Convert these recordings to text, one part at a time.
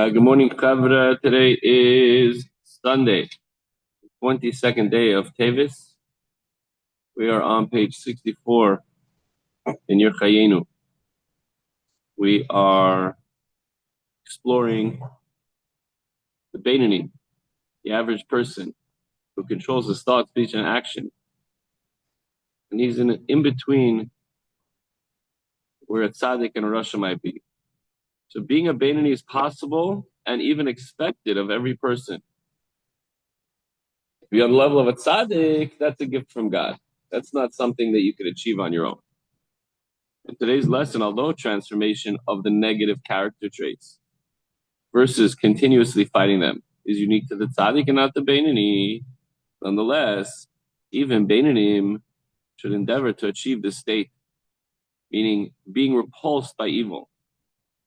Good morning, Chavra. Today is Sunday, 22nd day of Teves. We are on page 64 in Yer Chayenu. We are exploring the Beinoni, the average person who controls his thought, speech, and action. And he's in between where a tzaddik and a rasha might be. So being a Beinoni is possible and even expected of every person. If you're on the level of a tzaddik, that's a gift from God. That's not something that you could achieve on your own. In today's lesson, although transformation of the negative character traits versus continuously fighting them is unique to the tzaddik and not the Beinoni, nonetheless, even Beinonim should endeavor to achieve this state, meaning being repulsed by evil,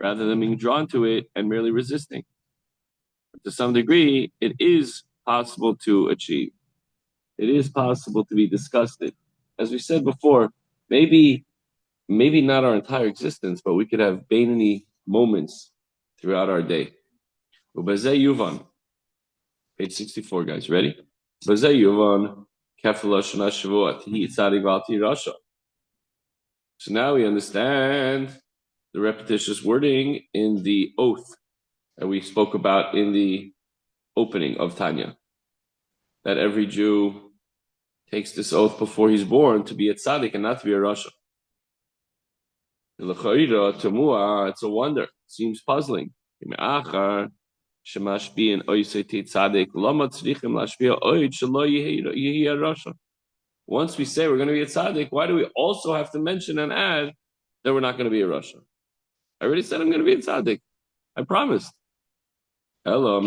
rather than being drawn to it and merely resisting. But to some degree, it is possible to achieve. It is possible to be disgusted. As we said before, maybe not our entire existence, but we could have Beinoni moments throughout our day. Ubezeh Yuvan, page 64, guys. Ready? Ubezeh Yuvan, Kefala Shana Shavuot, Hi Tzadik Valti Rasha. So now we understand the repetitious wording in the oath that we spoke about in the opening of Tanya. That every Jew takes this oath before he's born to be a tzaddik and not to be a rasha. It's a wonder. It seems puzzling. Once we say we're going to be a tzaddik, why do we also have to mention and add that we're not going to be a rasha? I already said I'm going to be a tzaddik. I promised. Because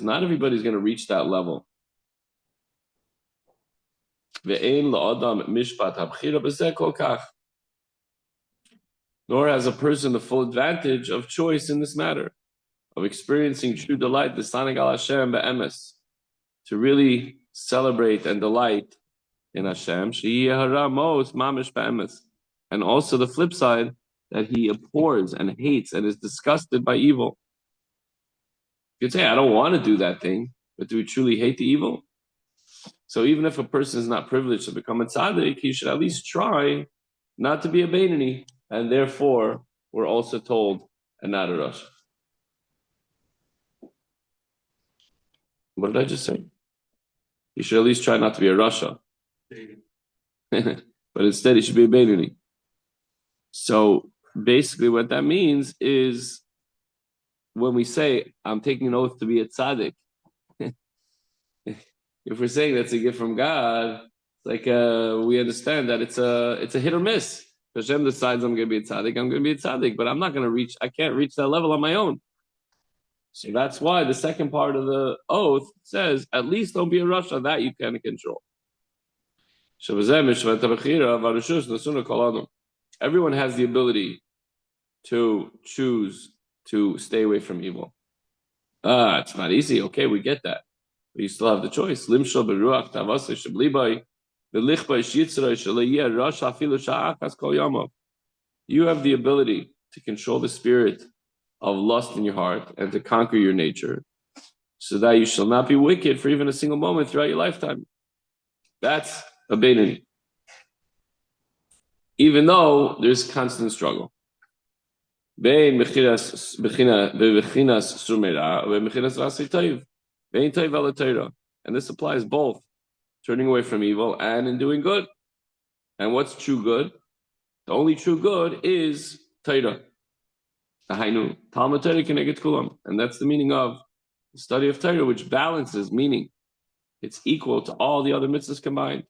not everybody's going to reach that level. Nor has a person the full advantage of choice in this matter, of experiencing true delight, to really celebrate and delight in Hashem, and also the flip side, that he abhors and hates and is disgusted by evil. You could say, I don't want to do that thing, but do we truly hate the evil? So even if a person is not privileged to become a tzaddik, he should at least try not to be a Beinoni, and therefore we're also told, and not a rasha. What did I just say? He should at least try not to be a rasha. But instead he should be a Beinoni. So basically what that means is, when we say, I'm taking an oath to be a tzaddik, if we're saying that's a gift from God, it's like we understand that it's a hit or miss. If Hashem decides I'm going to be a tzaddik, I'm going to be a tzaddik, but I can't reach that level on my own. So that's why the second part of the oath says, at least don't be a rasha, that you can control. Everyone has the ability to choose to stay away from evil. It's not easy. Okay, we get that. But you still have the choice. You have the ability to control the spirit of lust in your heart and to conquer your nature, so that you shall not be wicked for even a single moment throughout your lifetime. That's a Beinoni. Even though there's constant struggle. And this applies both turning away from evil and in doing good. And what's true good? The only true good is Torah. And that's the meaning of the study of Torah, which balances, meaning it's equal to all the other mitzvahs combined.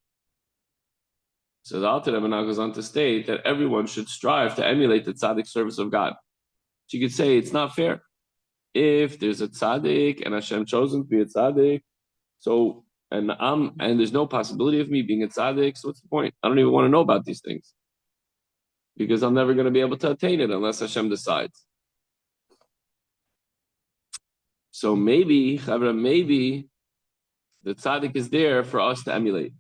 So the Alter Rebbe now goes on to state that everyone should strive to emulate the tzaddik service of God. So you could say it's not fair. If there's a tzaddik and Hashem chosen to be a tzaddik, and there's no possibility of me being a tzaddik, so what's the point? I don't even want to know about these things, because I'm never going to be able to attain it unless Hashem decides. So maybe the tzaddik is there for us to emulate.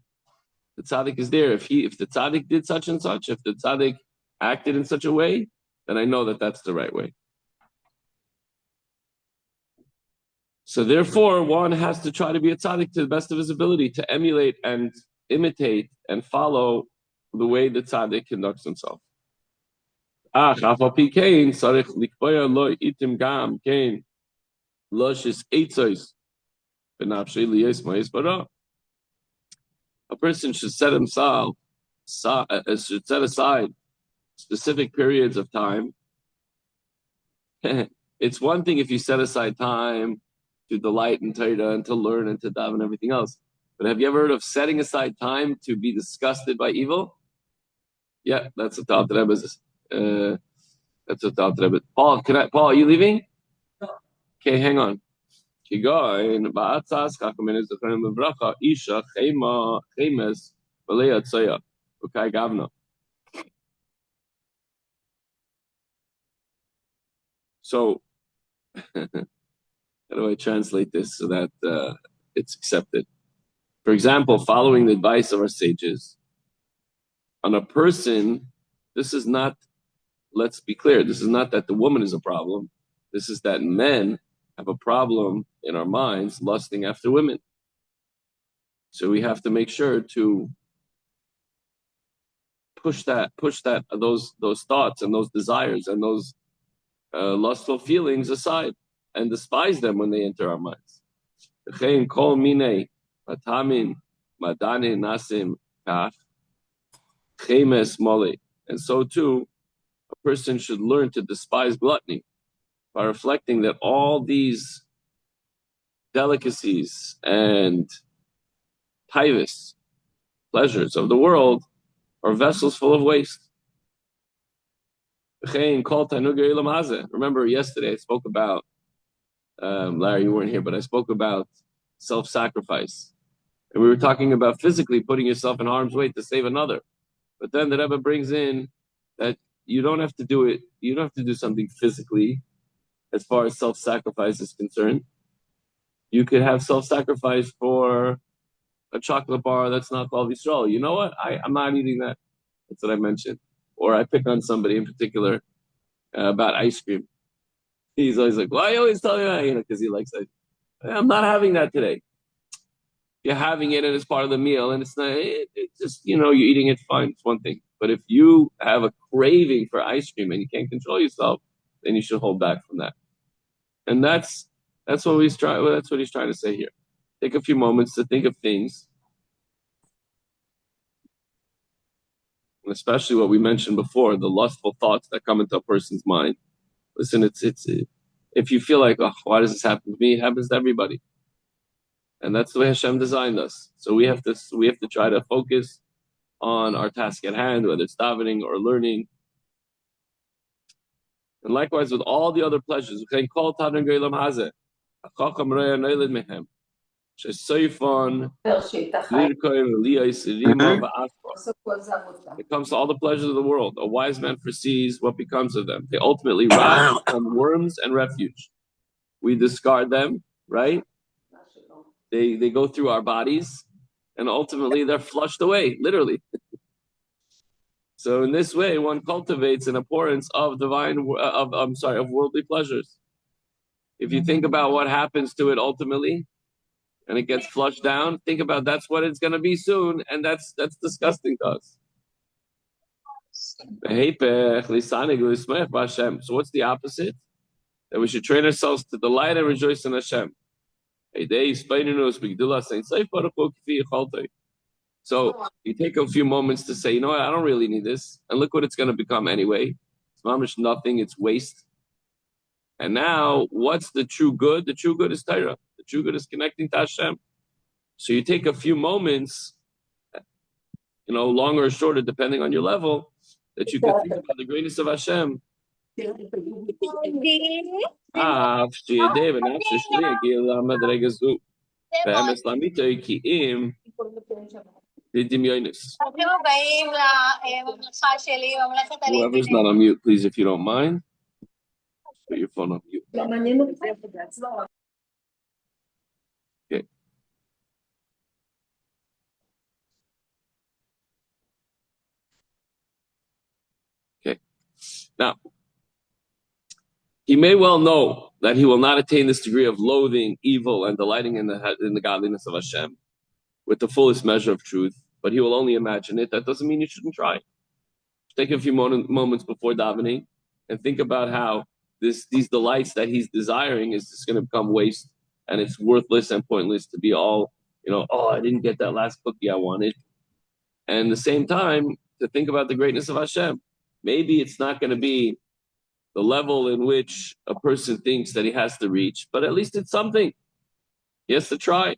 The tzaddik is there. If the tzaddik did such and such, if the tzaddik acted in such a way, then I know that that's the right way. So therefore, one has to try to be a tzaddik to the best of his ability, to emulate and imitate and follow the way the tzaddik conducts himself. A person should set himself, should set aside specific periods of time. It's one thing if you set aside time to delight in Torah and to learn and to daven and everything else. But have you ever heard of setting aside time to be disgusted by evil? Yeah, that's what the Alter Rebbe is. That's what the Alter Rebbe. Paul, Paul, are you leaving? Okay, hang on. Kigoin ba'atzas kakamin is the bracha isha chema chemes v'leya tzaya ukai gavna. So, how do I translate this so that it's accepted? For example, following the advice of our sages, on a person, this is not, let's be clear, this is not that the woman is a problem. This is that men have a problem in our minds lusting after women. So we have to make sure to push those thoughts and those desires and those lustful feelings aside and despise them when they enter our minds. And so too, a person should learn to despise gluttony by reflecting that all these delicacies and Teves, pleasures of the world, are vessels full of waste. Remember yesterday I spoke about, Larry, you weren't here, but I spoke about self-sacrifice. And we were talking about physically putting yourself in harm's way to save another. But then the Rebbe brings in that you don't have to do it, you don't have to do something physically as far as self-sacrifice is concerned. You could have self-sacrifice for a chocolate bar that's not called Yisrael. You know what? I'm not eating that. That's what I mentioned. Or I pick on somebody in particular about ice cream. He's always like, why are you always telling me that? You know, because he likes ice cream. I'm not having that today. You're having it and it's part of the meal and it's not, it's just, you're eating it fine. It's one thing. But if you have a craving for ice cream and you can't control yourself, then you should hold back from that. And that's what he's trying to say here. Take a few moments to think of things, and especially what we mentioned before, the lustful thoughts that come into a person's mind. Listen, it's if you feel like, oh, why does this happen to me? It happens to everybody. And that's the way Hashem designed us. So we have to try to focus on our task at hand, whether it's davening or learning. And likewise with all the other pleasures. It comes to all the pleasures of the world. A wise man foresees what becomes of them. They ultimately rot, become worms and refuge. We discard them, right? They go through our bodies, and ultimately they're flushed away, literally. So in this way, one cultivates an abhorrence of worldly pleasures. If you think about what happens to it ultimately, and it gets flushed down, think about that's what it's going to be soon, and that's disgusting to us. So what's the opposite? That we should train ourselves to delight and rejoice in Hashem. So you take a few moments to say, you know what, I don't really need this. And look what it's going to become anyway. It's mamish nothing, it's waste. And now, what's the true good? The true good is Torah. The true good is connecting to Hashem. So you take a few moments, longer or shorter, depending on your level, that you can think about the greatness of Hashem. Whoever's not on mute, please, if you don't mind, put your phone on mute. Okay. Okay. Now, He may well know that he will not attain this degree of loathing evil and delighting in the godliness of Hashem with the fullest measure of truth, but he will only imagine it. That doesn't mean you shouldn't try. Take a few moments before davening and think about how these delights that he's desiring is just going to become waste, and it's worthless and pointless to be all, oh, I didn't get that last cookie I wanted. And at the same time, to think about the greatness of Hashem. Maybe it's not going to be the level in which a person thinks that he has to reach, but at least it's something. He has to try.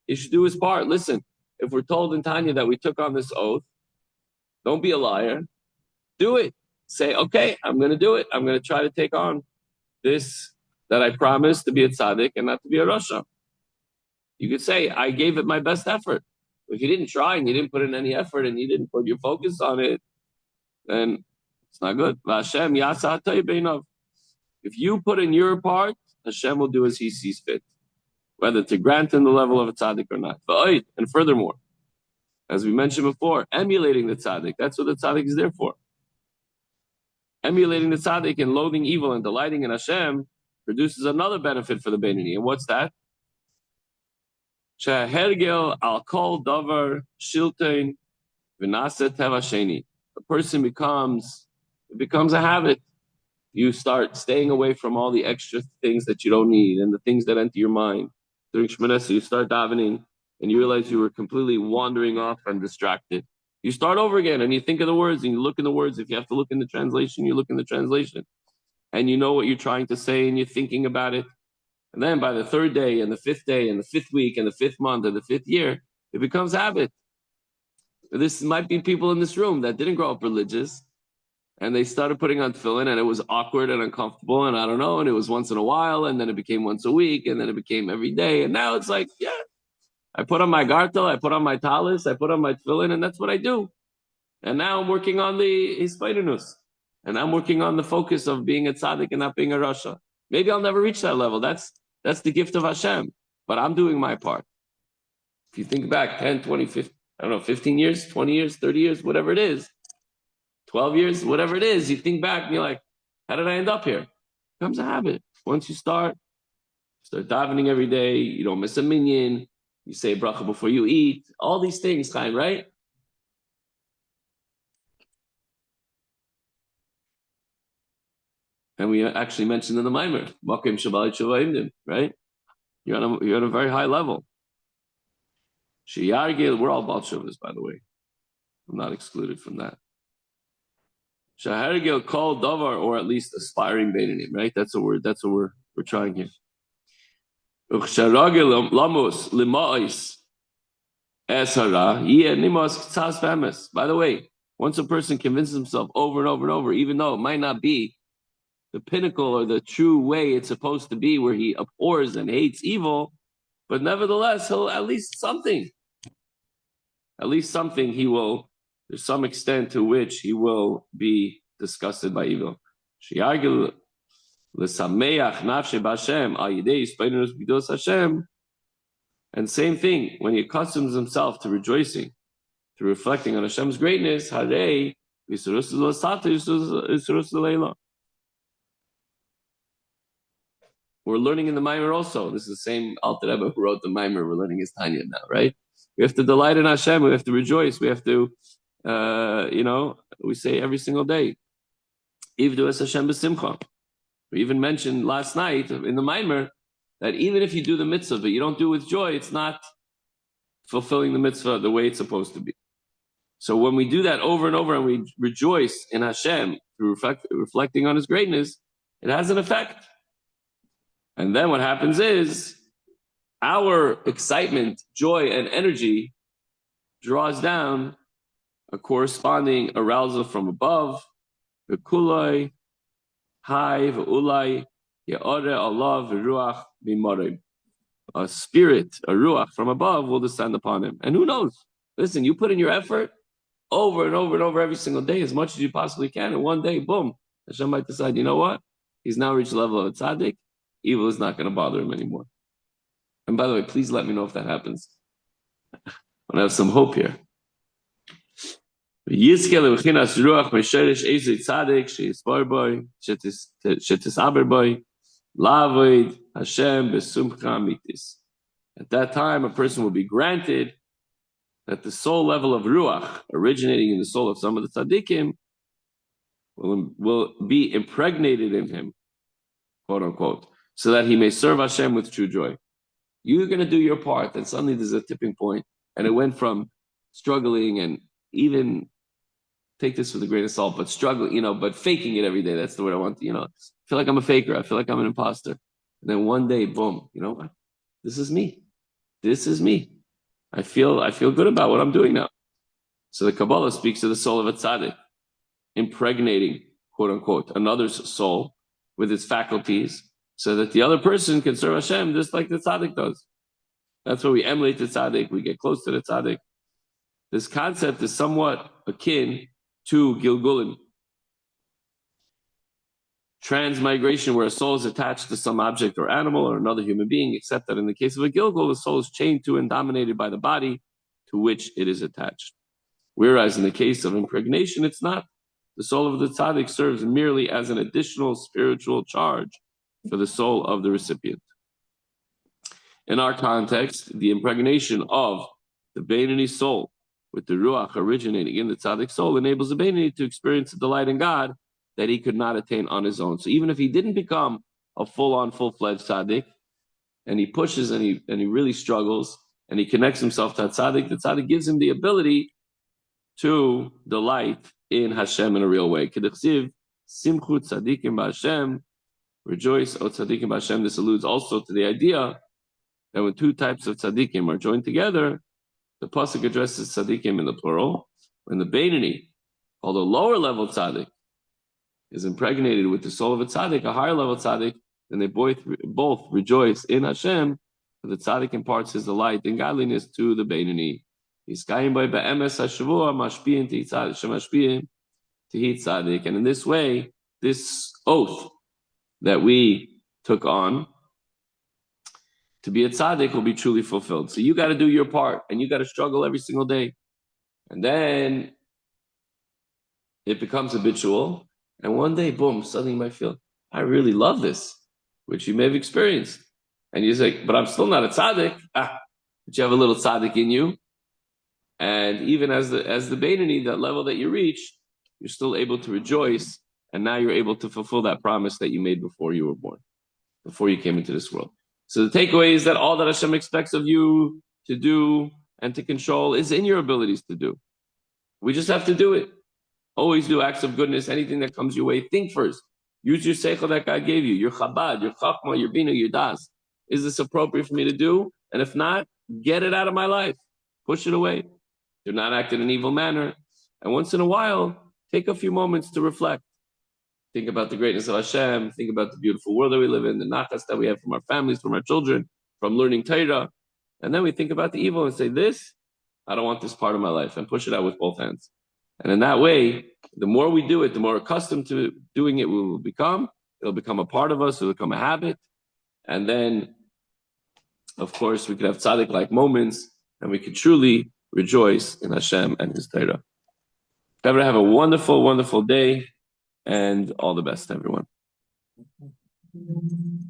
He should do his part. Listen, if we're told in Tanya that we took on this oath, don't be a liar. Do it. Say, okay, I'm going to do it. I'm going to try to take on this that I promised to be a tzaddik and not to be a rasha. You could say, I gave it my best effort. If you didn't try and you didn't put in any effort and you didn't put your focus on it, then it's not good. If you put in your part, Hashem will do as he sees fit, whether to grant him the level of a tzaddik or not. And furthermore, as we mentioned before, emulating the tzaddik, that's what the tzaddik is there for. Emulating the tzaddik and loathing evil and delighting in Hashem produces another benefit for the Beinoni. And what's that? Shehergel al kol davar shiltein v'naseh teva sheni. A person becomes a habit. You start staying away from all the extra things that you don't need and the things that enter your mind. During Shemoneh Esrei, you start davening and you realize you were completely wandering off and distracted. You start over again and you think of the words and you look in the words. If you have to look in the translation, you look in the translation. And you know what you're trying to say and you're thinking about it. And then by the third day and the fifth day and the fifth week and the fifth month and the fifth year, it becomes habit. This might be people in this room that didn't grow up religious and they started putting on tefillin and it was awkward and uncomfortable and I don't know, and it was once in a while and then it became once a week and then it became every day. And now it's like, yeah, I put on my gartel, I put on my talis, I put on my tefillin, and that's what I do. And now I'm working on the hispaidinus. And I'm working on the focus of being a tzaddik and not being a rasha. Maybe I'll never reach that level. That's the gift of Hashem. But I'm doing my part. If you think back 10, 20, 50, I don't know, 15 years, 20 years, 30 years, whatever it is, 12 years, whatever it is, you think back and you're like, how did I end up here? It becomes a habit. Once you start davening every day, you don't miss a minyan, you say bracha before you eat, all these things, Chaim, right? And we actually mentioned in the Maimer, right? You're on a very high level. We're all Baal Shuvas, by the way. I'm not excluded from that. Shahargil called davar, or at least aspiring Beinoni, right? That's a word. That's what we're trying here. By the way, once a person convinces himself over and over and over, even though it might not be the pinnacle or the true way it's supposed to be, where he abhors and hates evil, but nevertheless, he'll at least something he will, there's some extent to which he will be disgusted by evil. And same thing, when he accustoms himself to rejoicing, to reflecting on Hashem's greatness, we're learning in the Maimer also. This is the same Alter Rebbe who wrote the Maimer. We're learning his Tanya now, right? We have to delight in Hashem. We have to rejoice. We have to, we say every single day, Ivdu es Hashem b'simcha. We even mentioned last night in the Maimer that even if you do the mitzvah, but you don't do it with joy, it's not fulfilling the mitzvah the way it's supposed to be. So when we do that over and over and we rejoice in Hashem through reflecting on His greatness, it has an effect. And then what happens is our excitement, joy, and energy draws down a corresponding arousal from above. V'kulai, hai, v'ulai, ye'ore Allah, v'ruach, v'morim. A spirit, a ruach from above will descend upon him. And who knows? Listen, you put in your effort over and over and over every single day, as much as you possibly can, and one day, boom, Hashem might decide, you know what? He's now reached the level of a tzaddik. Evil is not going to bother him anymore. And by the way, please let me know if that happens. I want to have some hope here. Yizke lechinas ruach mesheresh ezei tzadik sheyispor boy shetisaber boy lavoid Hashem besumcha mitis. At that time, a person will be granted that the soul level of ruach, originating in the soul of some of the tzaddikim, will be impregnated in him, quote unquote, so that he may serve Hashem with true joy. You're going to do your part, and suddenly there's a tipping point, and it went from struggling and even take this with a grain of salt, but struggling, but faking it every day. That's the word I want. I feel like I'm a faker. I feel like I'm an imposter. And then one day, boom, you know what? This is me. This is me. I feel good about what I'm doing now. So the Kabbalah speaks to the soul of a tzaddik, impregnating, quote unquote, another's soul with its faculties, so that the other person can serve Hashem just like the tzaddik does. That's why we emulate the tzaddik. We get close to the tzaddik. This concept is somewhat akin to Gilgulim, transmigration, where a soul is attached to some object or animal or another human being, except that in the case of a Gilgul, the soul is chained to and dominated by the body to which it is attached. Whereas in the case of impregnation, it's not. The soul of the tzaddik serves merely as an additional spiritual charge for the soul of the recipient. In our context, the impregnation of the Beinani soul with the Ruach originating in the tzaddik soul enables the Beinani to experience the delight in God that he could not attain on his own. So even if he didn't become a full-on, full-fledged tzaddik, and he pushes and he really struggles, and he connects himself to the tzaddik gives him the ability to delight in Hashem in a real way. Kedechsiv, simchu tzaddikim b'Hashem, rejoice, O tzaddikim b'Hashem. This alludes also to the idea that when two types of tzaddikim are joined together, the pasuk addresses tzaddikim in the plural. When the Beinani, called a lower level tzaddik, is impregnated with the soul of a tzaddik, a higher level tzaddik, then they both rejoice in Hashem, for the tzaddik imparts his delight in godliness to the Beinani. And in this way, this oath that we took on to be a tzaddik will be truly fulfilled. So you got to do your part, and you got to struggle every single day. And then it becomes habitual. And one day, boom, suddenly you might feel, I really love this, which you may have experienced. And you say, but I'm still not a tzaddik. But you have a little tzaddik in you. And even as the Beinani, that level that you reach, you're still able to rejoice. And now you're able to fulfill that promise that you made before you were born, before you came into this world. So the takeaway is that all that Hashem expects of you to do and to control is in your abilities to do. We just have to do it. Always do acts of goodness, anything that comes your way. Think first. Use your seichel that God gave you, your chabad, your chachma, your bina, your das. Is this appropriate for me to do? And if not, get it out of my life. Push it away. Do not act in an evil manner. And once in a while, take a few moments to reflect. Think about the greatness of Hashem. Think about the beautiful world that we live in, the nachas that we have from our families, from our children, from learning Torah. And then we think about the evil and say, I don't want this part of my life, and push it out with both hands. And in that way, the more we do it, the more accustomed to doing it we will become. It'll become a part of us. It'll become a habit. And then, of course, we could have tzaddik-like moments, and we could truly rejoice in Hashem and His Torah. Have a wonderful, wonderful day, and all the best, everyone.